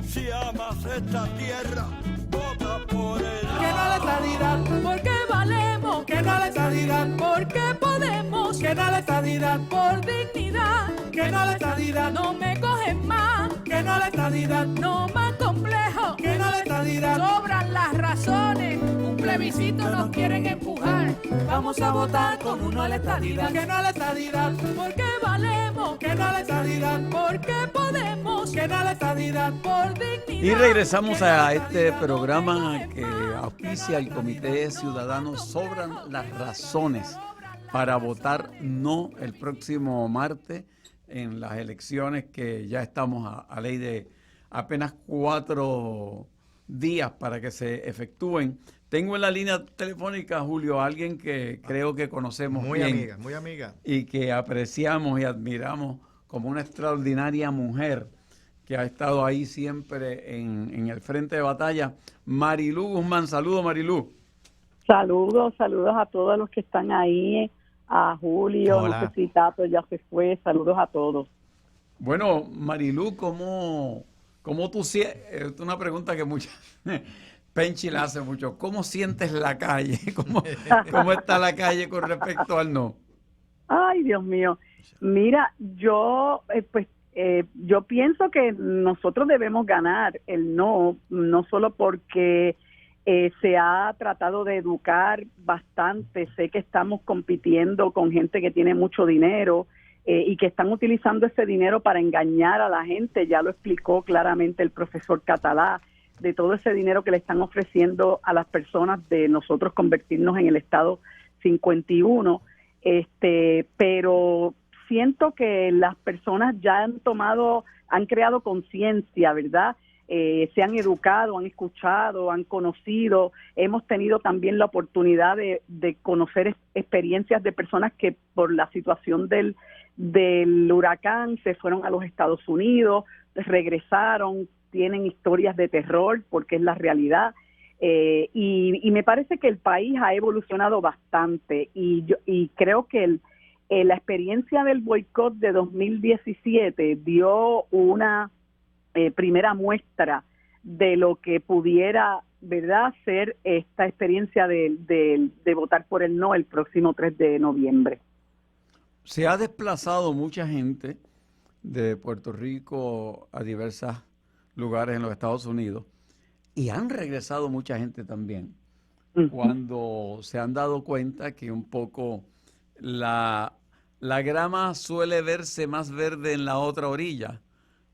si amas esta tierra, vota por el no. Que no la estadidad, porque valemos. Que no la estadidad, porque podemos. Que no la estadidad, por dignidad. Que no la estadidad, no me cogen más. Que no la estadidad, no más complejo. Que no la estadidad, sobran las razones. Un plebiscito nos quieren empujar. Vamos a votar con uno a la estadidad. Que no la estadidad, porque valemos. Que no la estadidad, porque podemos. Que no la estadidad, por dignidad. Y regresamos a este programa que auspicia el Comité Ciudadano. Sobran las razones para votar no el próximo martes en las elecciones, que ya estamos a ley de apenas 4 días para que se efectúen. Tengo en la línea telefónica, Julio, a alguien que creo que conocemos muy bien, muy amiga. y que apreciamos y admiramos como una extraordinaria mujer que ha estado ahí siempre en el frente de batalla. Marilu Guzmán. Saludos, Marilu. Saludos a todos los que están ahí, a Julio, Hola. no sé si Tato ya se fue, saludos a todos. Bueno, Marilu, ¿cómo tú sientes? Es una pregunta que mucha Penchi la hace mucho. ¿Cómo sientes la calle? ¿Cómo está la calle con respecto al no? Ay, Dios mío. Mira, yo pienso que nosotros debemos ganar el no solo porque se ha tratado de educar bastante. Sé que estamos compitiendo con gente que tiene mucho dinero y que están utilizando ese dinero para engañar a la gente. Ya lo explicó claramente el profesor Catalá, de todo ese dinero que le están ofreciendo a las personas de nosotros convertirnos en el Estado 51. Pero siento que las personas ya han creado conciencia, ¿verdad? se han educado, han escuchado, han conocido. Hemos tenido también la oportunidad de conocer experiencias de personas que por la situación del huracán se fueron a los Estados Unidos, regresaron, tienen historias de terror porque es la realidad. Y me parece que el país ha evolucionado bastante y creo que la experiencia del boicot de 2017 dio una primera muestra de lo que pudiera, ¿verdad?, ser esta experiencia de votar por el no el próximo 3 de noviembre. Se ha desplazado mucha gente de Puerto Rico a diversos lugares en los Estados Unidos y han regresado mucha gente también cuando se han dado cuenta que un poco la grama suele verse más verde en la otra orilla.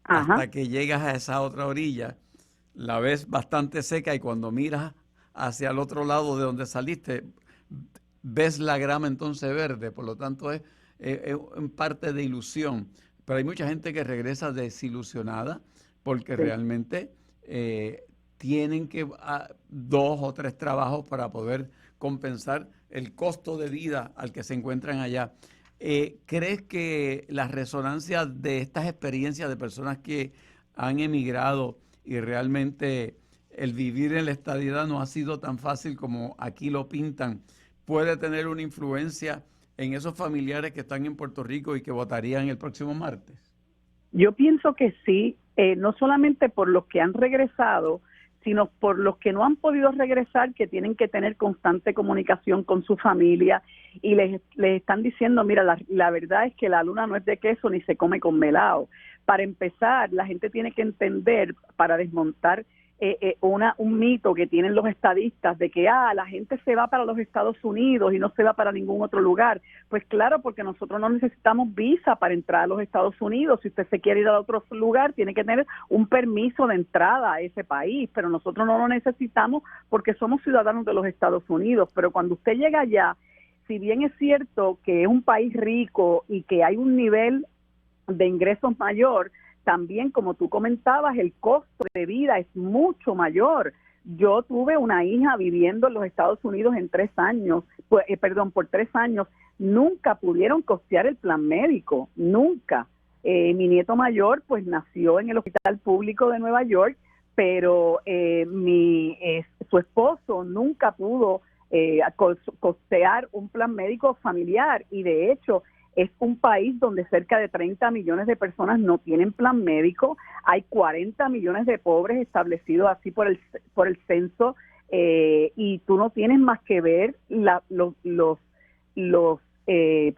Hasta que llegas a esa otra orilla, la ves bastante seca y cuando miras hacia el otro lado de donde saliste, ves la grama entonces verde. Por lo tanto, es en parte de ilusión. Pero hay mucha gente que regresa desilusionada porque realmente tienen que 2 o 3 trabajos para poder compensar el costo de vida al que se encuentran allá. ¿Crees que la resonancia de estas experiencias de personas que han emigrado y realmente el vivir en la estadidad no ha sido tan fácil como aquí lo pintan, puede tener una influencia en esos familiares que están en Puerto Rico y que votarían el próximo martes? Yo pienso que sí, no solamente por los que han regresado, sino por los que no han podido regresar, que tienen que tener constante comunicación con su familia y les están diciendo, mira, la verdad es que la luna no es de queso ni se come con melado. Para empezar, la gente tiene que entender, para desmontar un mito que tienen los estadistas de que la gente se va para los Estados Unidos y no se va para ningún otro lugar. Pues claro, porque nosotros no necesitamos visa para entrar a los Estados Unidos. Si usted se quiere ir a otro lugar, tiene que tener un permiso de entrada a ese país, pero nosotros no lo necesitamos porque somos ciudadanos de los Estados Unidos. Pero cuando usted llega allá, si bien es cierto que es un país rico y que hay un nivel de ingresos mayor, también, como tú comentabas, el costo de vida es mucho mayor. Yo tuve una hija viviendo en los Estados Unidos en 3 años, por 3 años, nunca pudieron costear el plan médico, nunca. Mi nieto mayor pues nació en el Hospital Público de Nueva York, pero su esposo nunca pudo costear un plan médico familiar y de hecho es un país donde cerca de 30 millones de personas no tienen plan médico, hay 40 millones de pobres establecidos así por el censo y tú no tienes más que ver los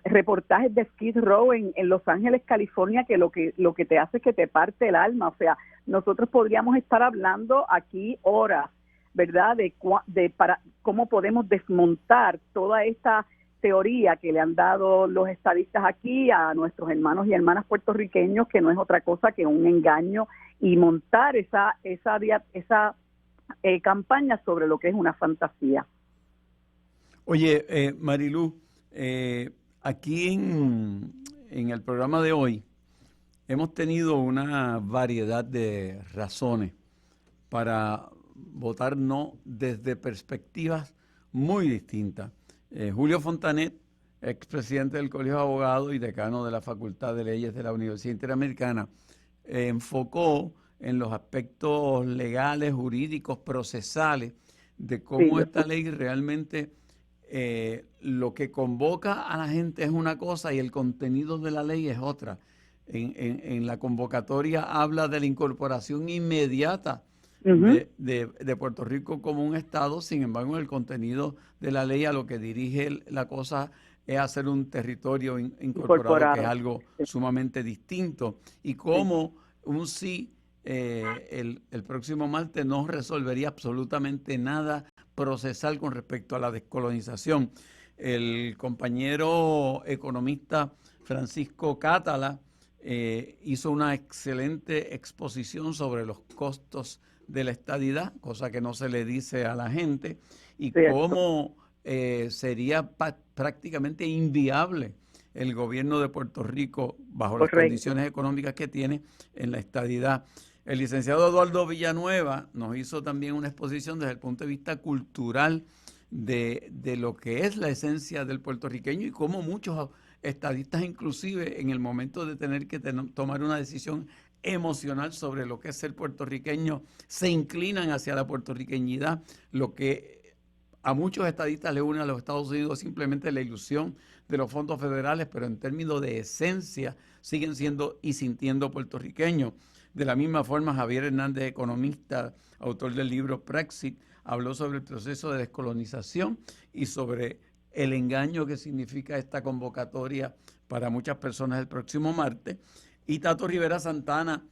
reportajes de Skid Row en Los Ángeles, California, que lo que te hace es que te parte el alma. O sea, nosotros podríamos estar hablando aquí horas, ¿verdad? Para cómo podemos desmontar toda esta teoría que le han dado los estadistas aquí a nuestros hermanos y hermanas puertorriqueños, que no es otra cosa que un engaño, y montar esa campaña sobre lo que es una fantasía. Oye, Marilú, aquí en el programa de hoy hemos tenido una variedad de razones para votar no desde perspectivas muy distintas. Julio Fontanet, expresidente del Colegio de Abogados y decano de la Facultad de Leyes de la Universidad Interamericana, enfocó en los aspectos legales, jurídicos, procesales, de cómo esta ley realmente lo que convoca a la gente es una cosa y el contenido de la ley es otra. En la convocatoria habla de la incorporación inmediata de Puerto Rico como un estado, sin embargo, el contenido de la ley a lo que dirige la cosa es hacer un territorio incorporado, que es algo sumamente distinto. Y como un sí el próximo martes no resolvería absolutamente nada procesal con respecto a la descolonización. El compañero economista Francisco Catala hizo una excelente exposición sobre los costos de la estadidad, cosa que no se le dice a la gente, y cómo sería prácticamente inviable el gobierno de Puerto Rico bajo las condiciones económicas que tiene en la estadidad. El licenciado Eduardo Villanueva nos hizo también una exposición desde el punto de vista cultural de lo que es la esencia del puertorriqueño y cómo muchos estadistas, inclusive en el momento de tener que tomar una decisión emocional sobre lo que es ser puertorriqueño, se inclinan hacia la puertorriqueñidad, lo que a muchos estadistas le une a los Estados Unidos simplemente la ilusión de los fondos federales, pero en términos de esencia siguen siendo y sintiendo puertorriqueños. De la misma forma, Javier Hernández, economista, autor del libro Praxis, habló sobre el proceso de descolonización y sobre el engaño que significa esta convocatoria para muchas personas el próximo martes. Y Tato Rivera Santana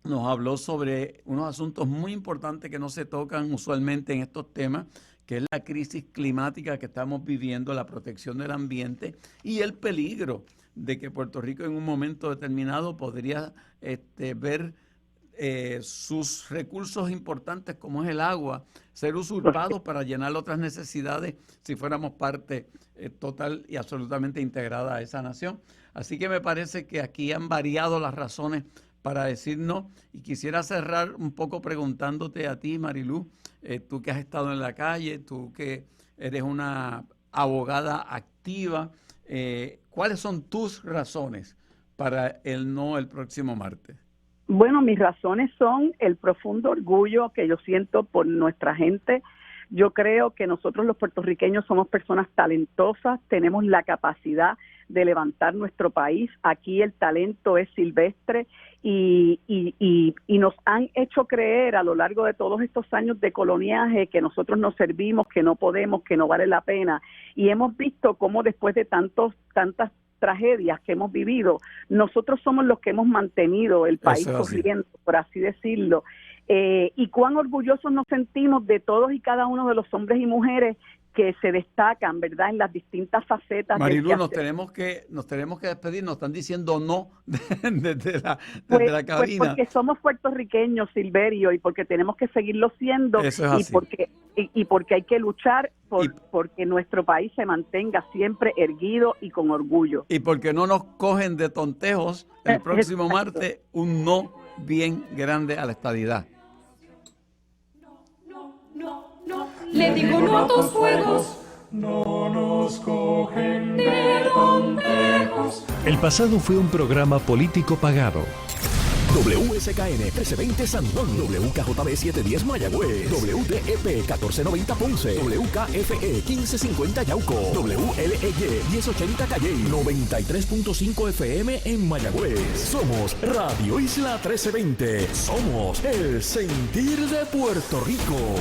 nos habló sobre unos asuntos muy importantes que no se tocan usualmente en estos temas, que es la crisis climática que estamos viviendo, la protección del ambiente y el peligro de que Puerto Rico en un momento determinado podría ver sus recursos importantes como es el agua ser usurpados para llenar otras necesidades si fuéramos parte total y absolutamente integrada a esa nación. Así que me parece que aquí han variado las razones para decir no, y quisiera cerrar un poco preguntándote a ti, Marilú, tú que has estado en la calle, tú que eres una abogada activa, ¿cuáles son tus razones para el no el próximo martes? Bueno, mis razones son el profundo orgullo que yo siento por nuestra gente. Yo creo que nosotros los puertorriqueños somos personas talentosas, tenemos la capacidad de levantar nuestro país. Aquí el talento es silvestre y nos han hecho creer a lo largo de todos estos años de coloniaje que nosotros no servimos, que no podemos, que no vale la pena. Y hemos visto cómo después de tantas tragedias que hemos vivido, nosotros somos los que hemos mantenido el país corriendo, por así decirlo. Y cuán orgullosos nos sentimos de todos y cada uno de los hombres y mujeres que se destacan, ¿verdad?, en las distintas facetas. Marilú, nos tenemos que despedir, nos están diciendo no desde la cabina. Pues porque somos puertorriqueños, Silverio, y porque tenemos que seguirlo siendo. Eso es así. Y porque hay que luchar porque nuestro país se mantenga siempre erguido y con orgullo. Y porque no nos cogen de tontejos el próximo martes un no bien grande a la estadidad. Le digo no a tus juegos. No nos cogen de tondejos. El pasado fue un programa político pagado. WSKN 1320 San Juan, WKJB 710 Mayagüez, WDEP 1490 Ponce, WKFE 1550 Yauco, WLEY 1080 Calley, 93.5 FM en Mayagüez. Somos Radio Isla 1320. Somos el sentir de Puerto Rico.